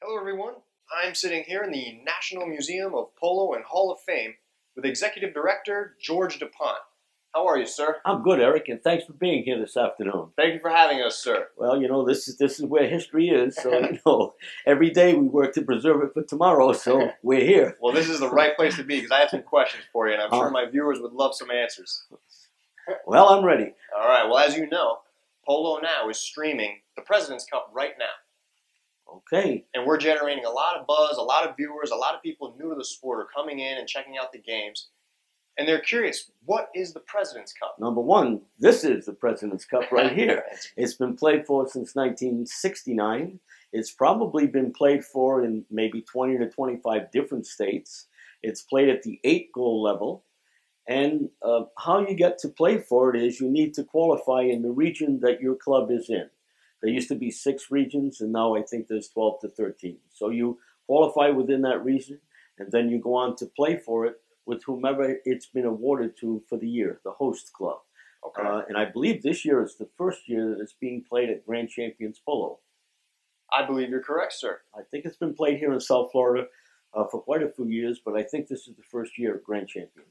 Hello everyone, I'm sitting here in the National Museum of Polo and Hall of Fame with Executive Director George DuPont. How are you, sir? I'm good, Eric, and thanks for being here this afternoon. Thank you for having us, sir. Well, this is where history is, so every day we work to preserve it for tomorrow, so we're here. Well, this is the right place to be because I have some questions for you, and I'm sure my viewers would love some answers. Well, I'm ready. All right, well, as you know, Polo Now is streaming the President's Cup right now. Okay. And we're generating a lot of buzz, a lot of viewers, a lot of people new to the sport are coming in and checking out the games. And they're curious, what is the President's Cup? Number one, this is the President's Cup right here. It's been played for since 1969. It's probably been played for in maybe 20 to 25 different states. It's played at the 8-goal level. And how you get to play for it is you need to qualify in the region that your club is in. There used to be 6 regions, and now I think there's 12 to 13. So you qualify within that region, and then you go on to play for it with whomever it's been awarded to for the year, the host club. Okay. And I believe this year is the first year that it's being played at Grand Champions Polo. I believe you're correct, sir. I think it's been played here in South Florida for quite a few years, but I think this is the first year of Grand Champions.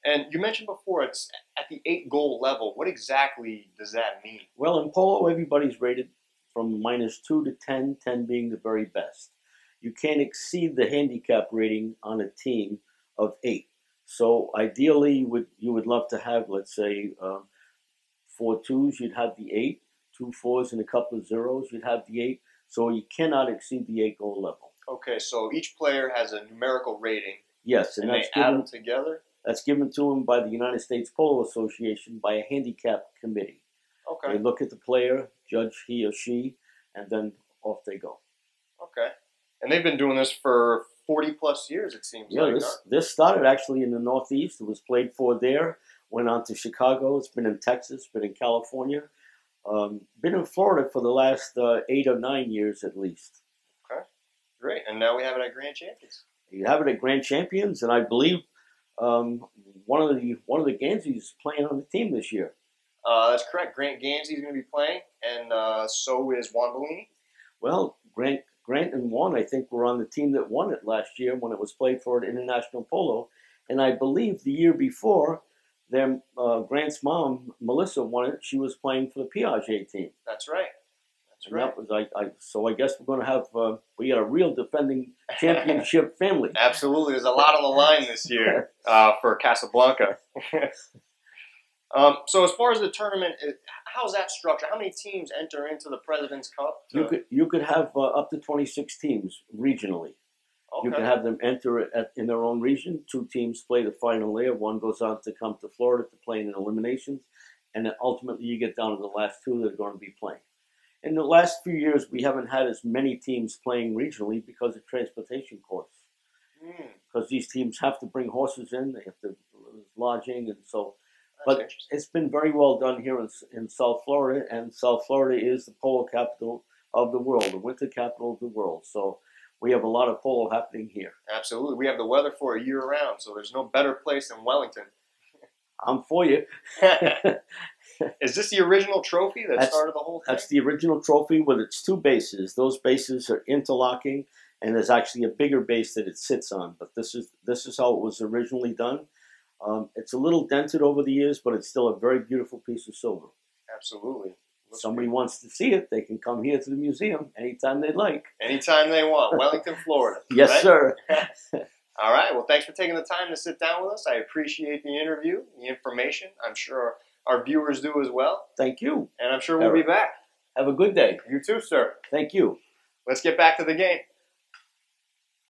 And you mentioned before it's at the 8-goal level. What exactly does that mean? Well, in polo, everybody's rated from -2 to 10, 10 being the very best. You can't exceed the handicap rating on a team of 8. So ideally, you would love to have, let's say, 4 2s, you'd have the 8, 2 4s and a couple of 0s, you'd have the 8. So you cannot exceed the 8-goal level. Okay, so each player has a numerical rating. Yes, and that's they add them together? That's given to them by the United States Polo Association by a handicap committee. Okay. They look at the player, judge he or she, and then off they go. Okay. And they've been doing this for 40-plus years, it seems like. Yeah, this started actually in the Northeast. It was played for there, went on to Chicago. It's been in Texas, been in California. Been in Florida for the last 8 or 9 years at least. Okay, great. And now we have it at Grand Champions. You have it at Grand Champions, and I believe one of the Ganseys is playing on the team this year. That's correct. Grant Gansey is going to be playing, and so is Juan Bellini. Well, Grant and Juan, I think, were on the team that won it last year when it was played for at International Polo. And I believe the year before, Grant's mom, Melissa, won it. She was playing for the Piaget team. That's right. That's and right. That was, so I guess we're going to have, we got a real defending championship family. Absolutely. There's a lot on the line this year for Casablanca. So as far as the tournament, how's that structured? How many teams enter into the President's Cup? You could have up to 26 teams regionally. Okay. You can have them enter in their own region. 2 teams play the final there. One goes on to come to Florida to play in eliminations. And then ultimately you get down to the last 2 that are going to be playing. In the last few years, we haven't had as many teams playing regionally because of transportation costs. Because these teams have to bring horses in. They have to lodging and so... But it's been very well done here in South Florida, and South Florida is the polo capital of the world, the winter capital of the world. So we have a lot of polo happening here. Absolutely. We have the weather for it year-round, so there's no better place than Wellington. I'm for you. Is this the original trophy that started the whole thing? That's the original trophy with its 2 bases. Those bases are interlocking, and there's actually a bigger base that it sits on. But this is how it was originally done. It's a little dented over the years, but it's still a very beautiful piece of silver. Absolutely. If somebody wants to see it, they can come here to the museum anytime they'd like. Anytime they want. Wellington, Florida. Yes, right? sir. All right. Well, thanks for taking the time to sit down with us. I appreciate the interview, the information. I'm sure our viewers do as well. Thank you. And I'm sure we'll be back. Have a good day. You too, sir. Thank you. Let's get back to the game.